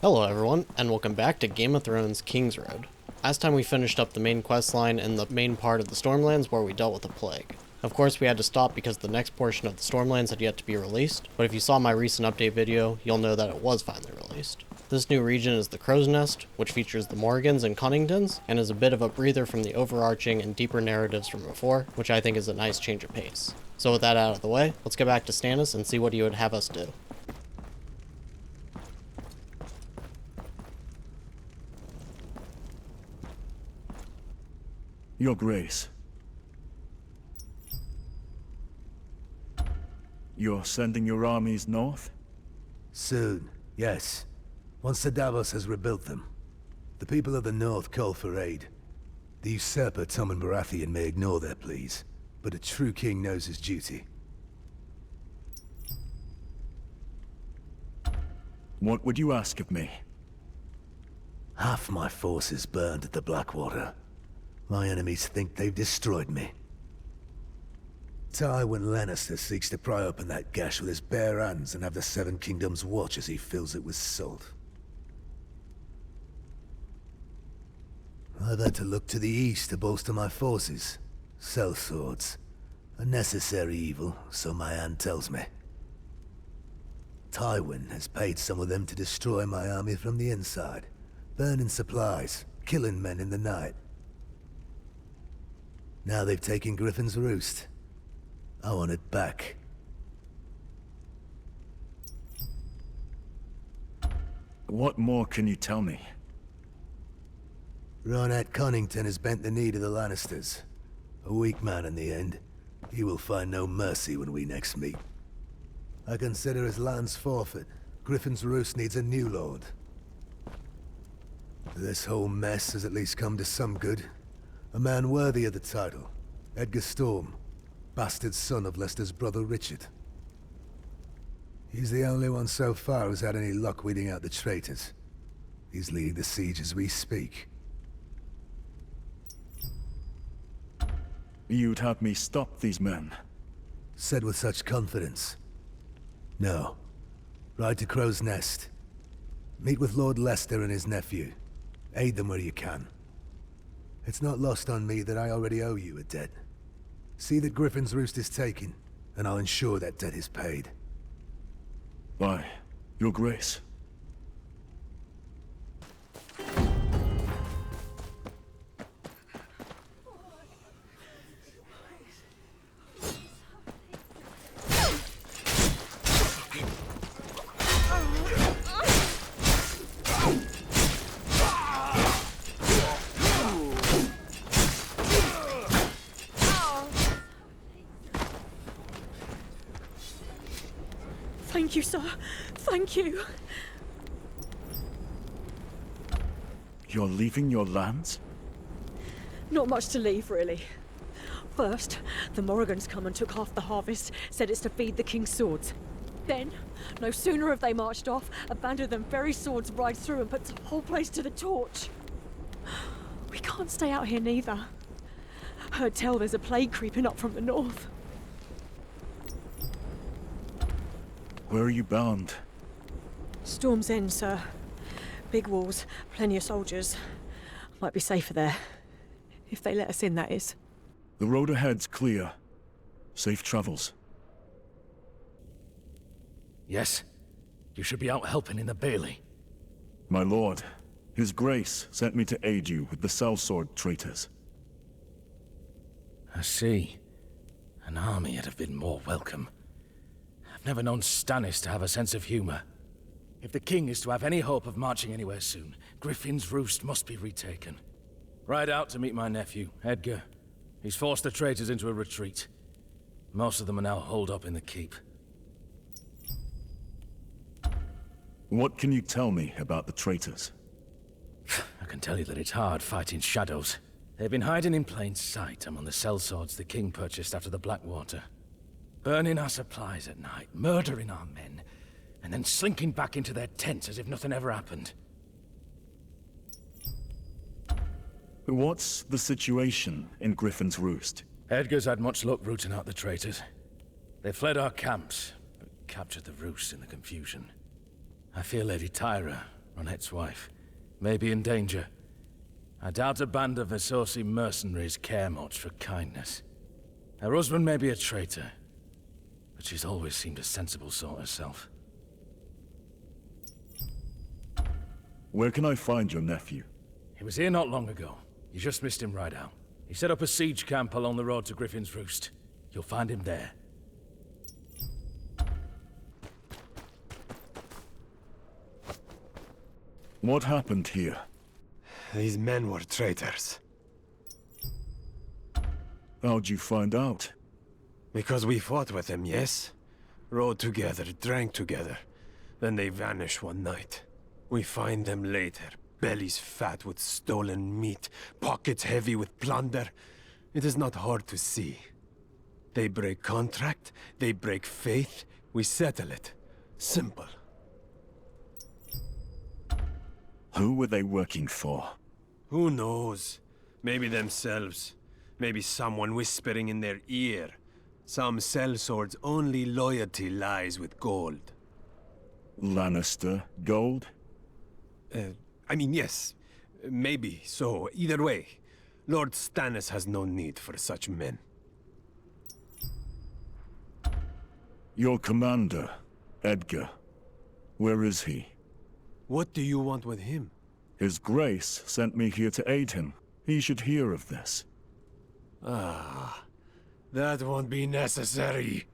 Hello everyone, and welcome back to Game of Thrones Kingsroad. Last time we finished up the main questline in the main part of the Stormlands where we dealt with the plague. Of course we had to stop because the next portion of the Stormlands had yet to be released, but if you saw my recent update video, you'll know that it was finally released. This new region is the Crow's Nest, which features the Morgans and Cunningtons, and is a bit of a breather from the overarching and deeper narratives from before, which I think is a nice change of pace. So with that out of the way, let's get back to Stannis and see what he would have us do. Your Grace. You're sending your armies north? Soon, yes. Once the Davos has rebuilt them. The people of the north call for aid. The usurper Tommen Baratheon may ignore their pleas, but a true king knows his duty. What would you ask of me? Half my forces burned at the Blackwater. My enemies think they've destroyed me. Tywin Lannister seeks to pry open that gash with his bare hands and have the Seven Kingdoms watch as he fills it with salt. I've had to look to the east to bolster my forces. Sell swords. A necessary evil, so my aunt tells me. Tywin has paid some of them to destroy my army from the inside, burning supplies, killing men in the night. Now they've taken Griffin's Roost. I want it back. What more can you tell me? Ronat Connington has bent the knee to the Lannisters. A weak man in the end. He will find no mercy when we next meet. I consider his lands forfeit. Griffin's Roost needs a new lord. This whole mess has at least come to some good. A man worthy of the title. Edgar Storm, bastard son of Leicester's brother Richard. He's the only one so far who's had any luck weeding out the traitors. He's leading the siege as we speak. You'd have me stop these men? Said with such confidence. No. Ride to Crow's Nest. Meet with Lord Leicester and his nephew. Aid them where you can. It's not lost on me that I already owe you a debt. See that Griffin's Roost is taken, and I'll ensure that debt is paid. By Your Grace. Thank you, sir. Thank you. You're leaving your lands? Not much to leave, really. First, the Morgans come and took half the harvest, said it's to feed the king's swords. Then, no sooner have they marched off, abandoned them very swords right through and put the whole place to the torch. We can't stay out here neither. Heard tell there's a plague creeping up from the north. Where are you bound? Storm's End, sir. Big walls, plenty of soldiers. Might be safer there. If they let us in, that is. The road ahead's clear. Safe travels. Yes? You should be out helping in the bailey. My lord, His Grace sent me to aid you with the sellsword traitors. I see. An army would have been more welcome. I've never known Stannis to have a sense of humor. If the king is to have any hope of marching anywhere soon, Griffin's Roost must be retaken. Ride out to meet my nephew, Edgar. He's forced the traitors into a retreat. Most of them are now holed up in the keep. What can you tell me about the traitors? I can tell you that it's hard fighting shadows. They've been hiding in plain sight among the sellswords the king purchased after the Blackwater. Burning our supplies at night, murdering our men, and then slinking back into their tents as if nothing ever happened. What's the situation in Griffin's Roost? Edgar's had much luck rooting out the traitors. They fled our camps, but captured the Roost in the confusion. I fear Lady Tyra, Ronette's wife, may be in danger. I doubt a band of Vesosi mercenaries care much for kindness. Her husband may be a traitor, but she's always seemed a sensible sort herself. Where can I find your nephew? He was here not long ago. You just missed him right out. He set up a siege camp along the road to Griffin's Roost. You'll find him there. What happened here? These men were traitors. How'd you find out? Because we fought with them, yes? Rode together, drank together. Then they vanish one night. We find them later, bellies fat with stolen meat, pockets heavy with plunder. It is not hard to see. They break contract, they break faith, we settle it. Simple. Who were they working for? Who knows? Maybe themselves. Maybe someone whispering in their ear. Some sellsword's only loyalty lies with gold. Lannister gold? I mean, yes. Maybe so. Either way, Lord Stannis has no need for such men. Your commander, Edgar. Where is he? What do you want with him? His Grace sent me here to aid him. He should hear of this. Ah, that won't be necessary.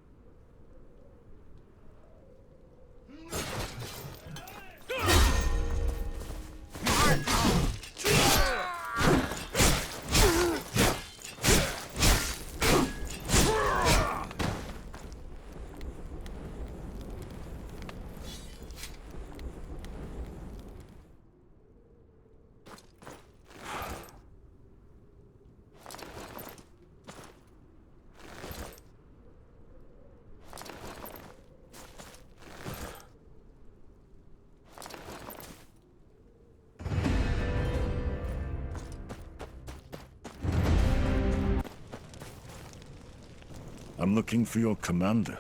I'm looking for your commander.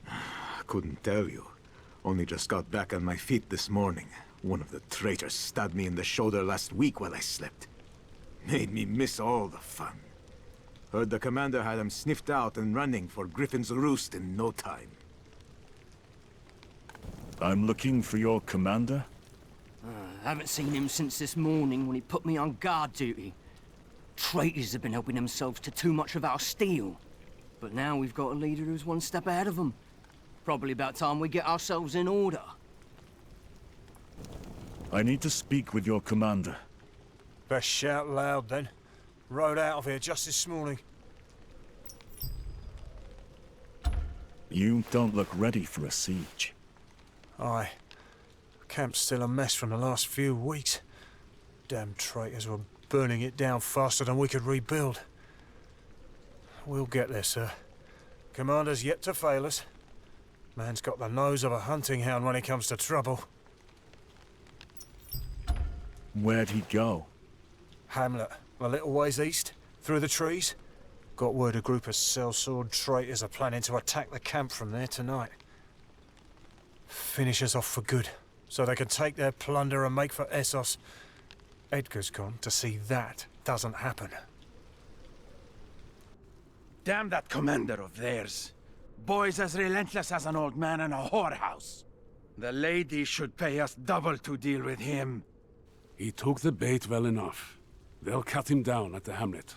I couldn't tell you. Only just got back on my feet this morning. One of the traitors stabbed me in the shoulder last week while I slept. Made me miss all the fun. Heard the commander had him sniffed out and running for Griffin's Roost in no time. I'm looking for your commander? I haven't seen him since this morning when he put me on guard duty. Traitors have been helping themselves to too much of our steel. But now we've got a leader who's one step ahead of them. Probably about time we get ourselves in order. I need to speak with your commander. Best shout loud then. Rode out of here just this morning. You don't look ready for a siege. Aye. Camp's still a mess from the last few weeks. Damn traitors were burning it down faster than we could rebuild. We'll get there, sir. Commander's yet to fail us. Man's got the nose of a hunting hound when it comes to trouble. Where'd he go? Hamlet, a little ways east, through the trees. Got word a group of sellsword traitors are planning to attack the camp from there tonight. Finish us off for good, so they can take their plunder and make for Essos. Edgar's gone to see that doesn't happen. Damn that commander of theirs. Boy's as relentless as an old man in a whorehouse. The lady should pay us double to deal with him. He took the bait well enough. They'll cut him down at the hamlet.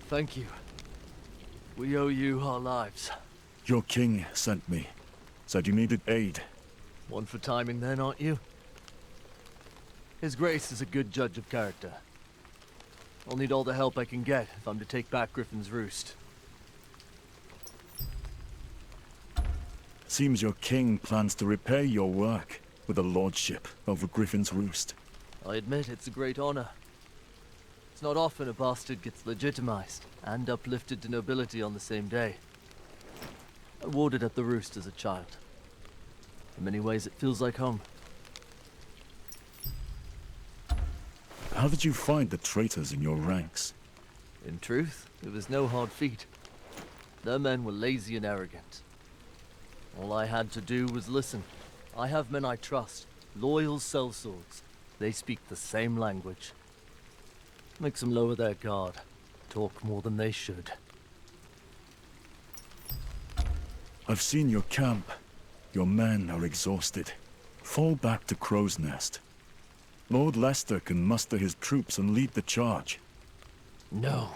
Thank you. We owe you our lives. Your king sent me. Said you needed aid. One for timing then, aren't you? His Grace is a good judge of character. I'll need all the help I can get if I'm to take back Griffin's Roost. Seems your king plans to repay your work with a lordship over Griffin's Roost. I admit it's a great honor. It's not often a bastard gets legitimized and uplifted to nobility on the same day. I warded at the Roost as a child. In many ways it feels like home. How did you find the traitors in your ranks? In truth, it was no hard feat. Their men were lazy and arrogant. All I had to do was listen. I have men I trust, loyal sellswords. They speak the same language. Makes them lower their guard, talk more than they should. I've seen your camp. Your men are exhausted. Fall back to Crow's Nest. Lord Leicester can muster his troops and lead the charge. No.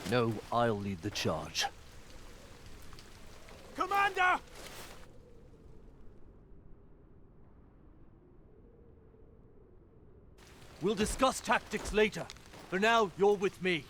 No, I'll lead the charge. Commander! We'll discuss tactics later. For now, you're with me.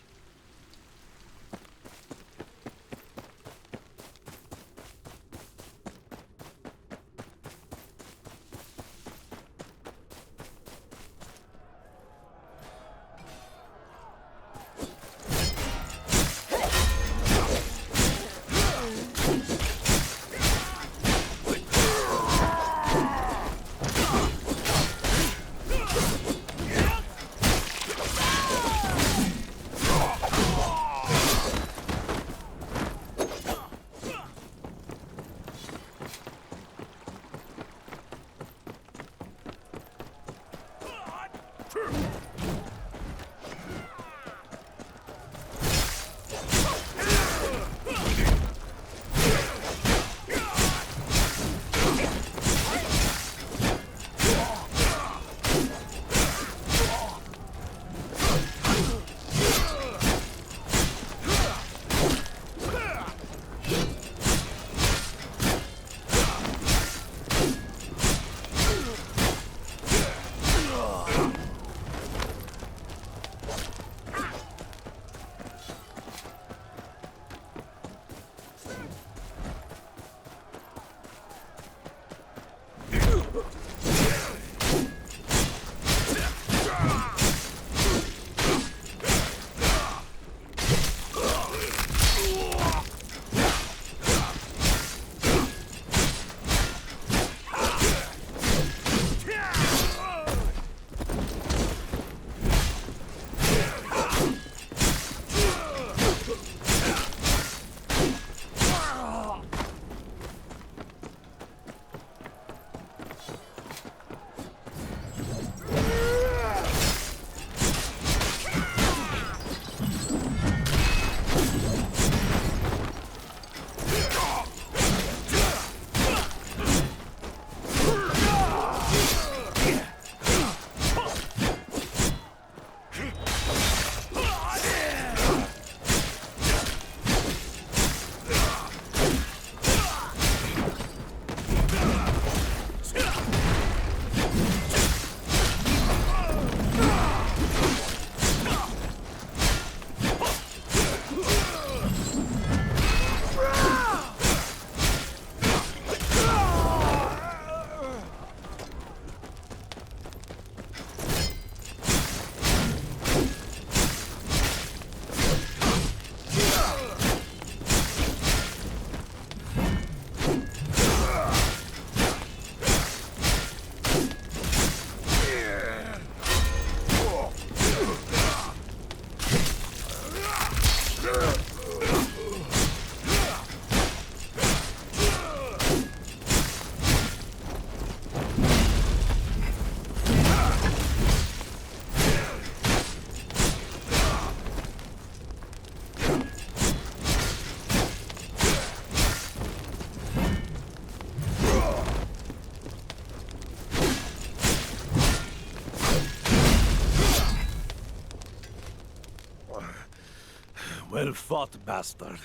Well fought, bastard.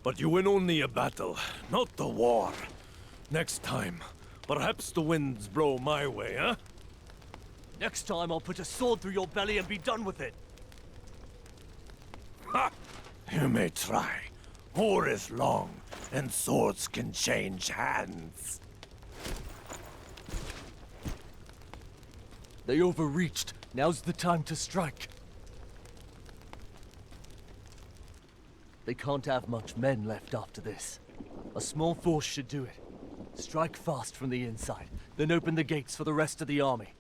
But you win only a battle, not the war. Next time, perhaps the winds blow my way, huh? Next time I'll put a sword through your belly and be done with it. Ha! You may try. War is long, and swords can change hands. They overreached. Now's the time to strike. They can't have much men left after this. A small force should do it. Strike fast from the inside, then open the gates for the rest of the army.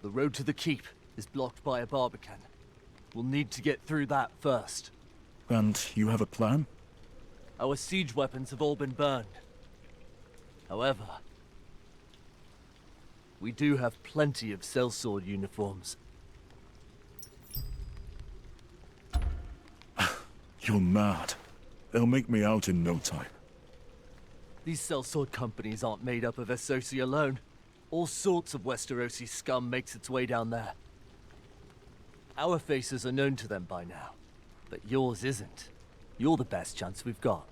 The road to the keep is blocked by a barbican. We'll need to get through that first. And you have a plan? Our siege weapons have all been burned. However, we do have plenty of sellsword uniforms. You're mad. They'll make me out in no time. These sellsword companies aren't made up of Essosi alone. All sorts of Westerosi scum makes its way down there. Our faces are known to them by now, but yours isn't. You're the best chance we've got.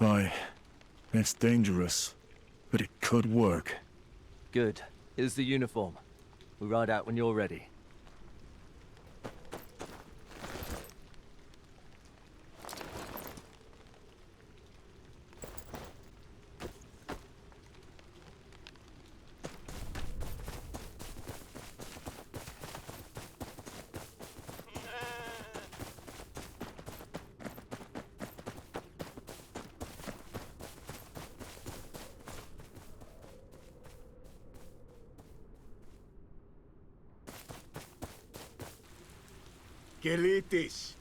Aye, it's dangerous, but it could work. Good. Here's the uniform. We'll ride out when you're ready. Gelitis,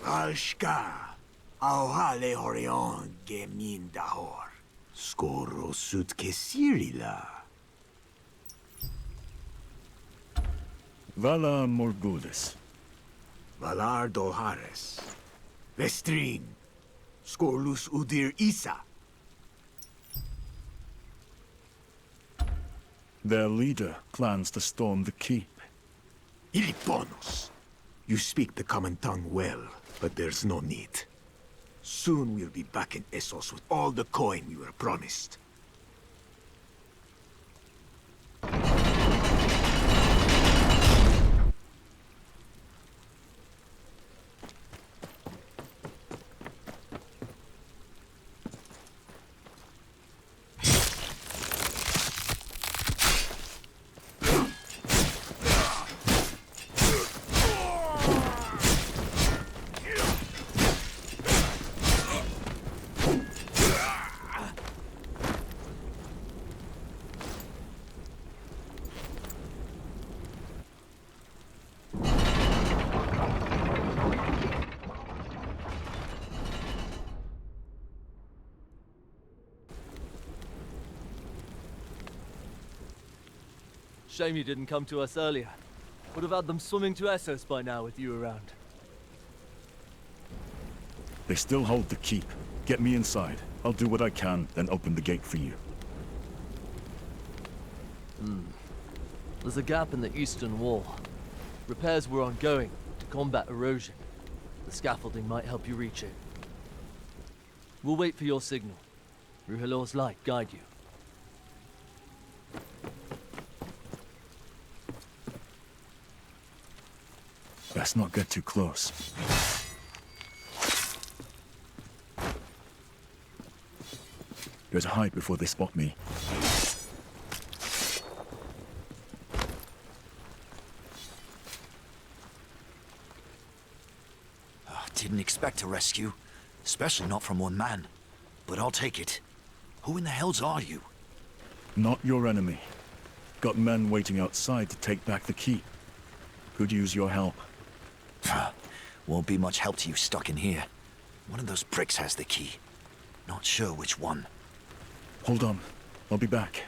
Alshka, Auhale Horion, Gemindahor, Skoro Sut Kesirila. Valar Morghulis. Valar Dolhares, Vestrin, Skorlus Udir Isa. Their leader plans to storm the keep. Iliponos. You speak the common tongue well, but there's no need. Soon we'll be back in Essos with all the coin we were promised. Shame you didn't come to us earlier. Would have had them swimming to Essos by now with you around. They still hold the keep. Get me inside. I'll do what I can, then open the gate for you. There's a gap in the eastern wall. Repairs were ongoing to combat erosion. The scaffolding might help you reach it. We'll wait for your signal. Ruhalor's light guide you. Best not get too close. There's a hide before they spot me. Didn't expect a rescue, especially not from one man. But I'll take it. Who in the hells are you? Not your enemy. Got men waiting outside to take back the keep. Could use your help. Won't be much help to you stuck in here. One of those pricks has the key. Not sure which one. Hold on. I'll be back.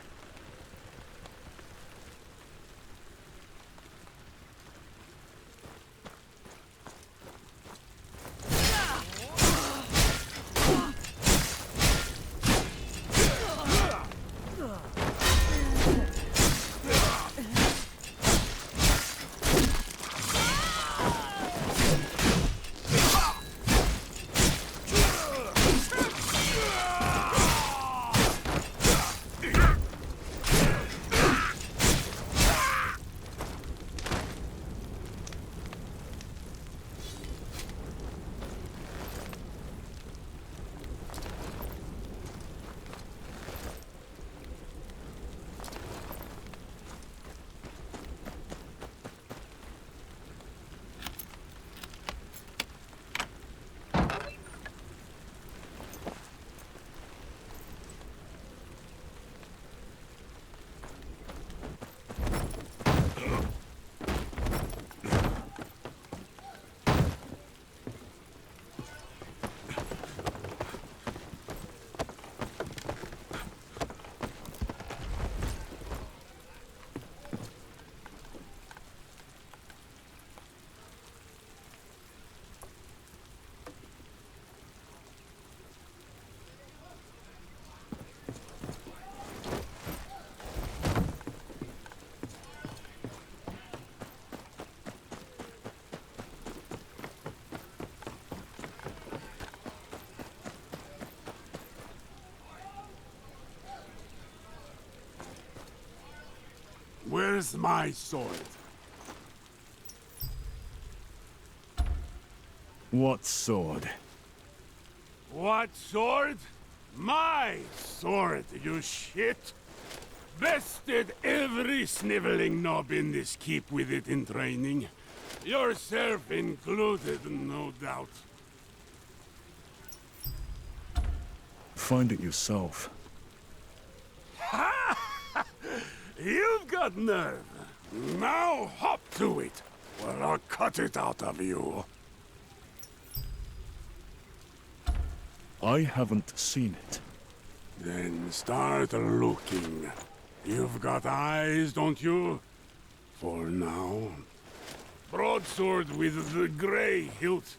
Where's my sword? What sword? What sword? My sword, you shit! Bested every sniveling knob in this keep with it in training. Yourself included, no doubt. Find it yourself. You've got nerve. Now hop to it, or I'll cut it out of you. I haven't seen it. Then start looking. You've got eyes, don't you? For now. Broadsword with the grey hilt.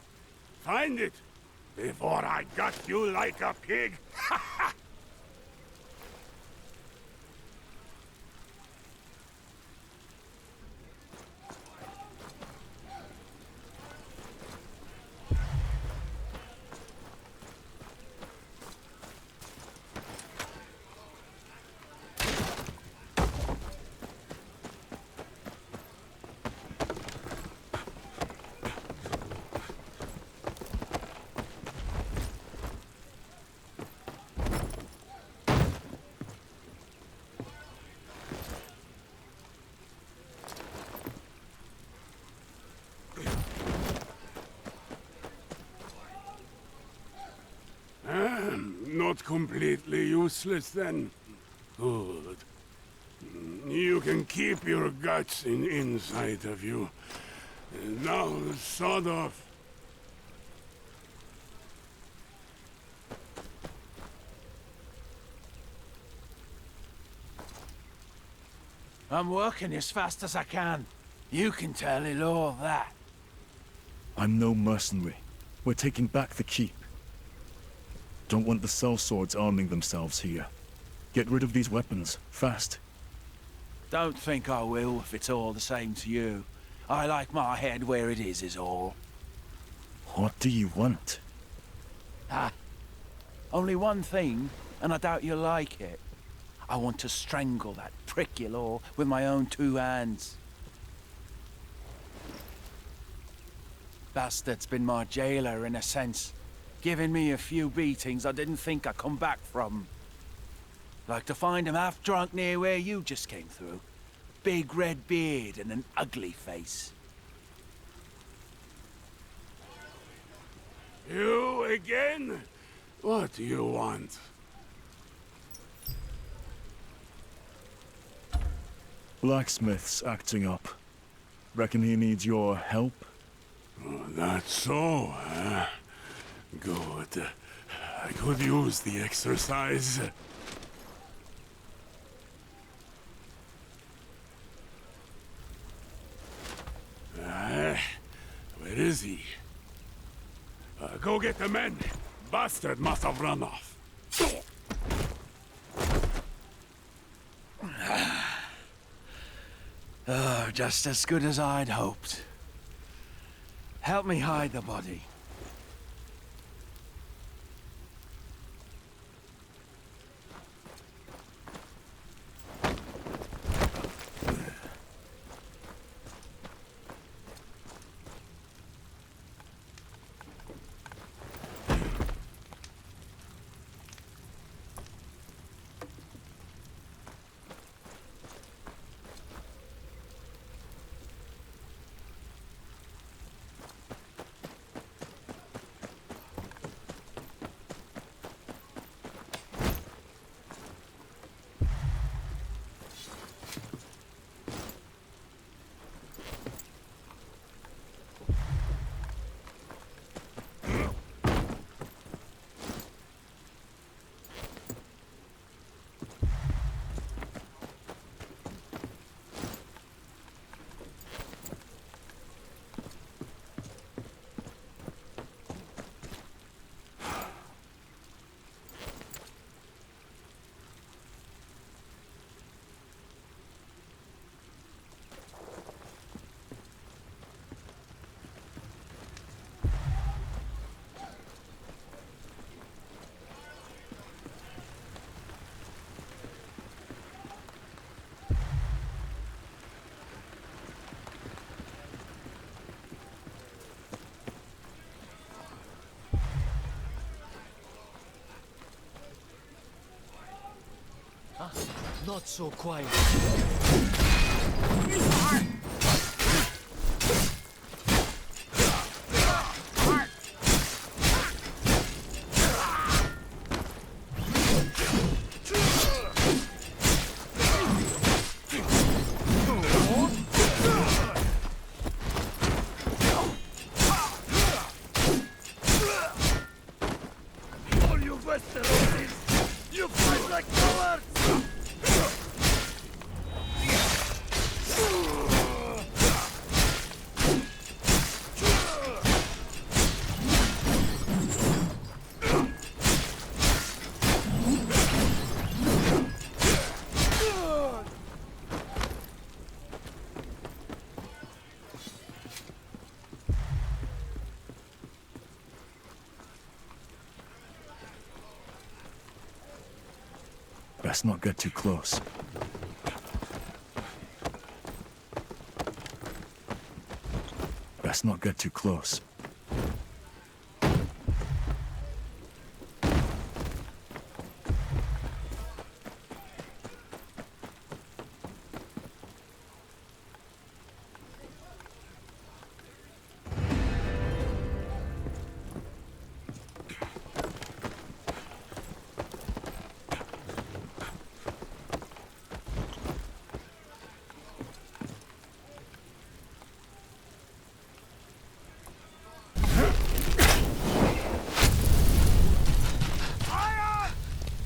Find it, before I gut you like a pig. Not completely useless, then. Good. You can keep your guts inside of you. Now, sod off. I'm working as fast as I can. You can tell Ilo that. I'm no mercenary. We're taking back the keep. Don't want the sellswords arming themselves here. Get rid of these weapons, fast. Don't think I will if it's all the same to you. I like my head where it is all. What do you want? Ah, only one thing, and I doubt you'll like it. I want to strangle that prick Ilo with my own 2 hands. Bastard's been my jailer in a sense, giving me a few beatings I didn't think I'd come back from. Like to find him half drunk near where you just came through. Big red beard and an ugly face. You again? What do you want? Blacksmith's acting up. Reckon he needs your help? Oh, that's so, eh? Good. I could use the exercise. Where is he? Go get the men. Bastard must have run off. Oh, just as good as I'd hoped. Help me hide the body. Not so quiet. All you Westerosis! You fight like cowards! Best not get too close. Best not get too close.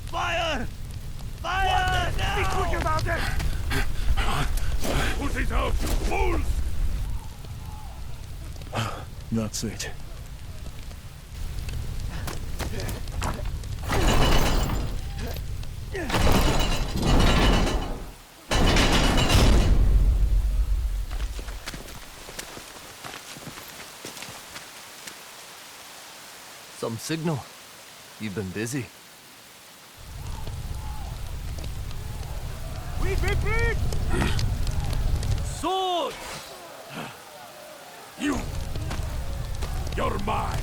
Fire! Fire! Now! Be quick about it! Put it out, you fools! That's it. Some signal. You've been busy. Sword! You're mine.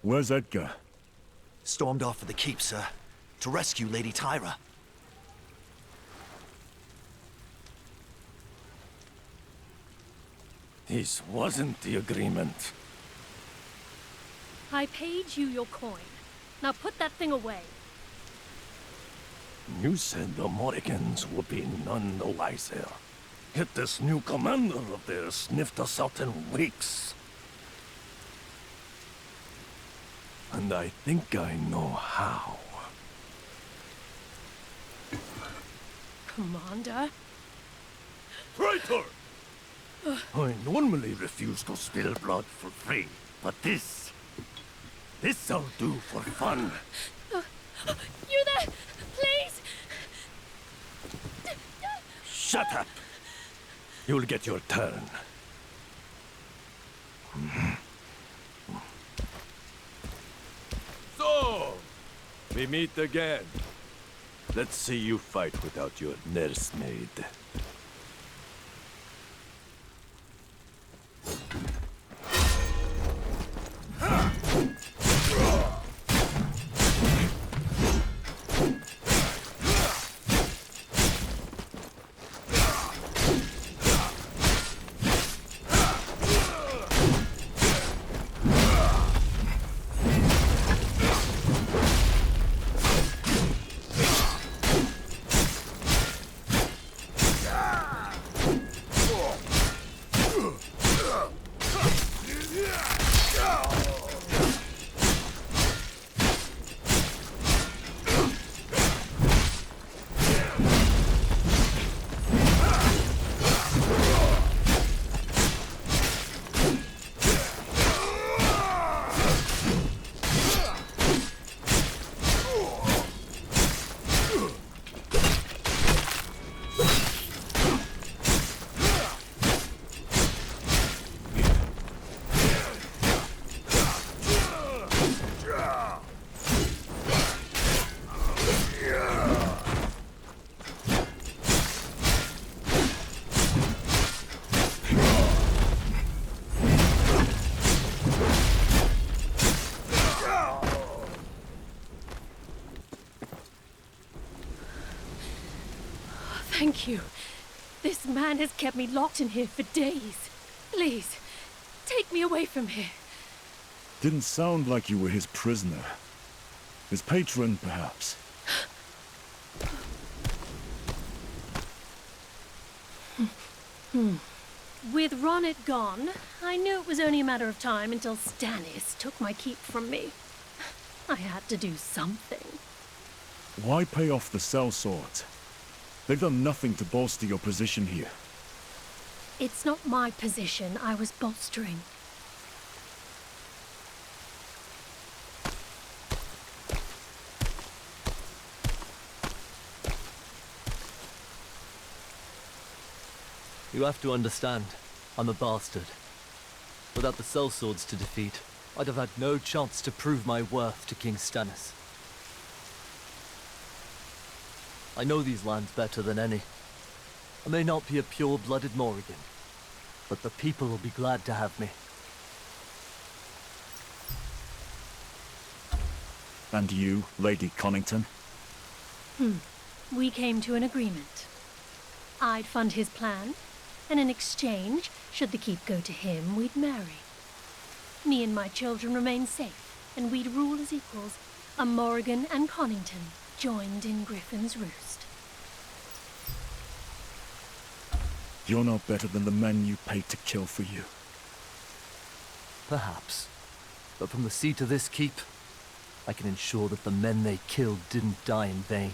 Where's Edgar? Stormed off for the keep, sir. To rescue Lady Tyra. This wasn't the agreement. I paid you your coin. Now put that thing away. You said the Morricans would be none the wiser. Yet this new commander of theirs sniffed us out in weeks. And I think I know how. Commander? Traitor! I normally refuse to spill blood for free, but this I'll do for fun. You there! Please! Shut up! You'll get your turn. So, we meet again. Let's see you fight without your nursemaid. Thank you. This man has kept me locked in here for days. Please, take me away from here. Didn't sound like you were his prisoner. His patron, perhaps. With Ronnet gone, I knew it was only a matter of time until Stannis took my keep from me. I had to do something. Why pay off the sellswords? They've done nothing to bolster your position here. It's not my position I was bolstering. You have to understand, I'm a bastard. Without the sellswords to defeat, I'd have had no chance to prove my worth to King Stannis. I know these lands better than any. I may not be a pure-blooded Morrigan, but the people will be glad to have me. And you, Lady Connington? We came to an agreement. I'd fund his plan, and in exchange, should the keep go to him, we'd marry. Me and my children remain safe, and we'd rule as equals. A Morrigan and Connington joined in Griffin's Roost. You're not better than the men you paid to kill for you. Perhaps. But from the seat of this keep, I can ensure that the men they killed didn't die in vain.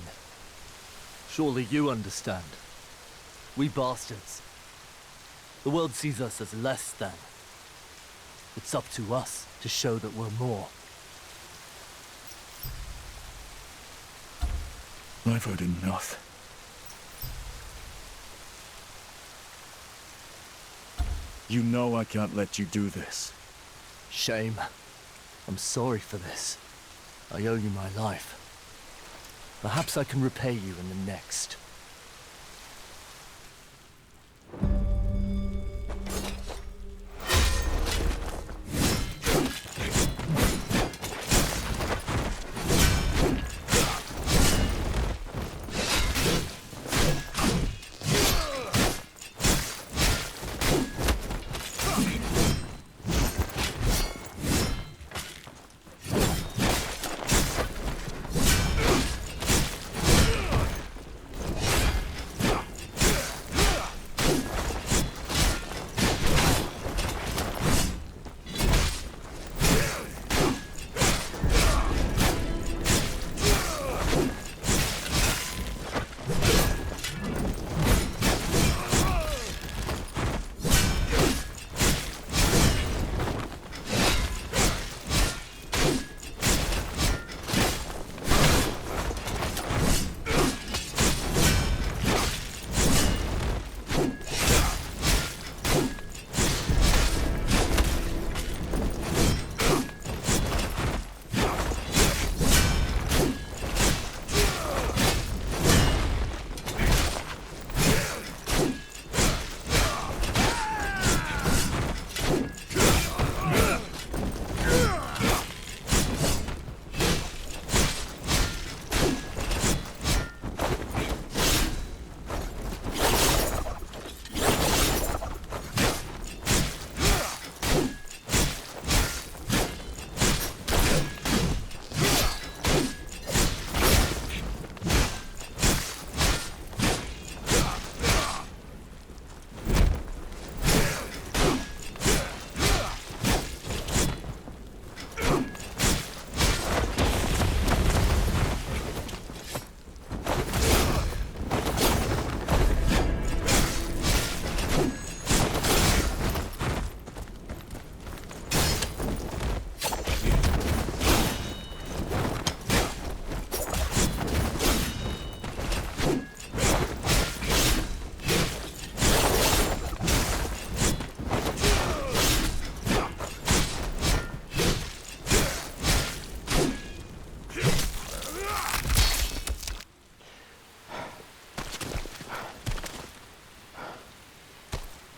Surely you understand. We bastards. The world sees us as less than. It's up to us to show that we're more. I've heard enough. You know I can't let you do this. Shame. I'm sorry for this. I owe you my life. Perhaps I can repay you in the next.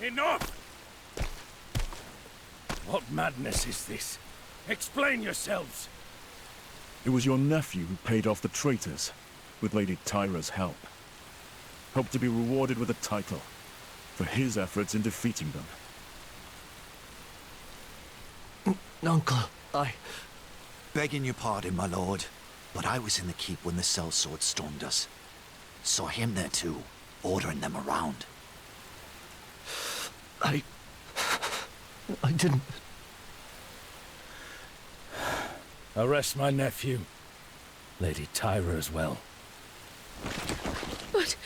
Enough! What madness is this? Explain yourselves! It was your nephew who paid off the traitors, with Lady Tyra's help. hope to be rewarded with a title for his efforts in defeating them. Uncle, begging your pardon, my lord, but I was in the keep when the sellsword stormed us. Saw him there too, ordering them around. I didn't... Arrest my nephew. Lady Tyra as well. But...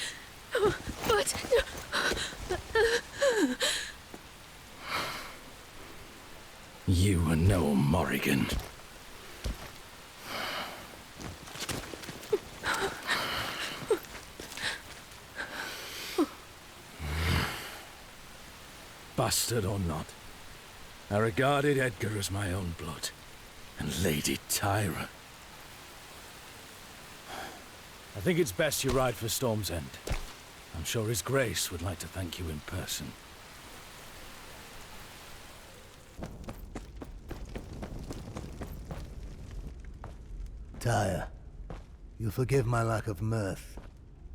You are no Morrigan. Bastard or not, I regarded Edgar as my own blood, and Lady Tyra. I think it's best you ride for Storm's End. I'm sure His Grace would like to thank you in person. Tyre, you'll forgive my lack of mirth.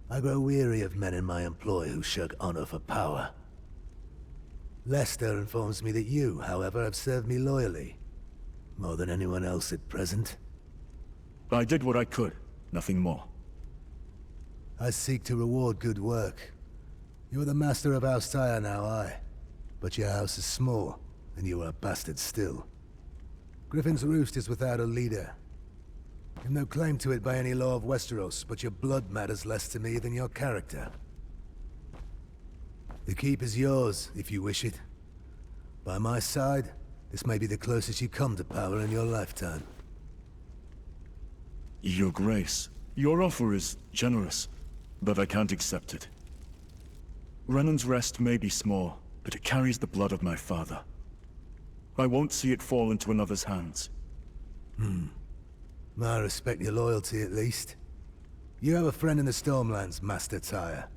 I grow weary of men in my employ who shirk honor for power. Lester informs me that you, however, have served me loyally. More than anyone else at present. I did what I could, nothing more. I seek to reward good work. You are the master of House Tyre now, aye. But your house is small, and you are a bastard still. Griffin's Roost is without a leader. You've no claim to it by any law of Westeros, but your blood matters less to me than your character. The keep is yours, if you wish it. By my side, this may be the closest you come to power in your lifetime. Your Grace, your offer is generous, but I can't accept it. Renan's Rest may be small, but it carries the blood of my father. I won't see it fall into another's hands. I respect your loyalty, at least. You have a friend in the Stormlands, Master Tyre.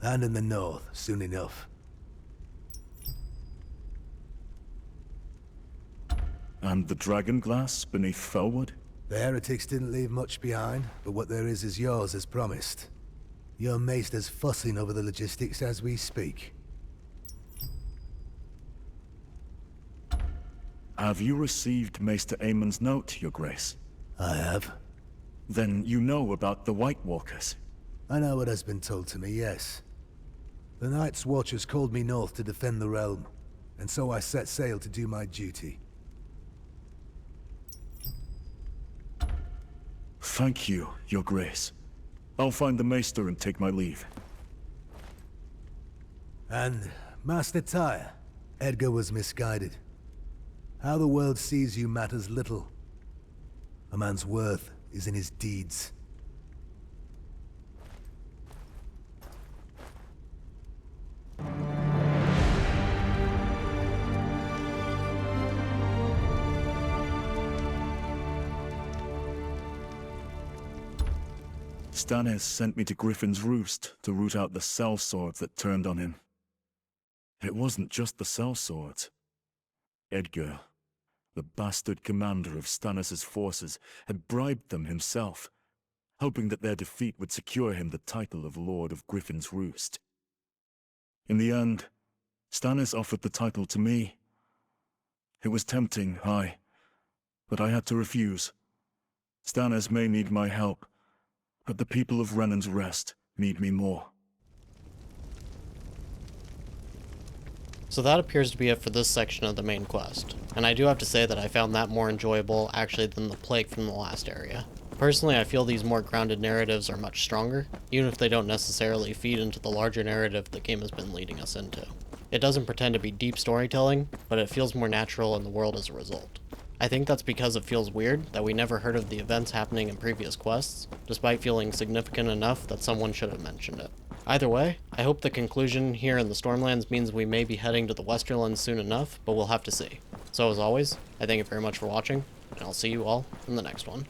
And in the north, soon enough. And the dragon glass beneath Felwood? The heretics didn't leave much behind, but what there is yours as promised. Your maester's fussing over the logistics as we speak. Have you received Maester Aemon's note, Your Grace? I have. Then you know about the White Walkers? I know what has been told to me, yes. The Night's Watchers called me north to defend the realm, and so I set sail to do my duty. Thank you, Your Grace. I'll find the Maester and take my leave. And, Master Tyre, Edgar was misguided. How the world sees you matters little. A man's worth is in his deeds. Stannis sent me to Griffin's Roost to root out the sellswords that turned on him. It wasn't just the sellswords. Edgar, the bastard commander of Stannis' forces, had bribed them himself, hoping that their defeat would secure him the title of Lord of Griffin's Roost. In the end, Stannis offered the title to me. It was tempting, aye, but I had to refuse. Stannis may need my help, but the people of Renan's Rest need me more. So that appears to be it for this section of the main quest, and I do have to say that I found that more enjoyable actually than the plague from the last area. Personally, I feel these more grounded narratives are much stronger, even if they don't necessarily feed into the larger narrative the game has been leading us into. It doesn't pretend to be deep storytelling, but it feels more natural in the world as a result. I think that's because it feels weird that we never heard of the events happening in previous quests, despite feeling significant enough that someone should have mentioned it. Either way, I hope the conclusion here in the Stormlands means we may be heading to the Westerlands soon enough, but we'll have to see. So as always, I thank you very much for watching, and I'll see you all in the next one.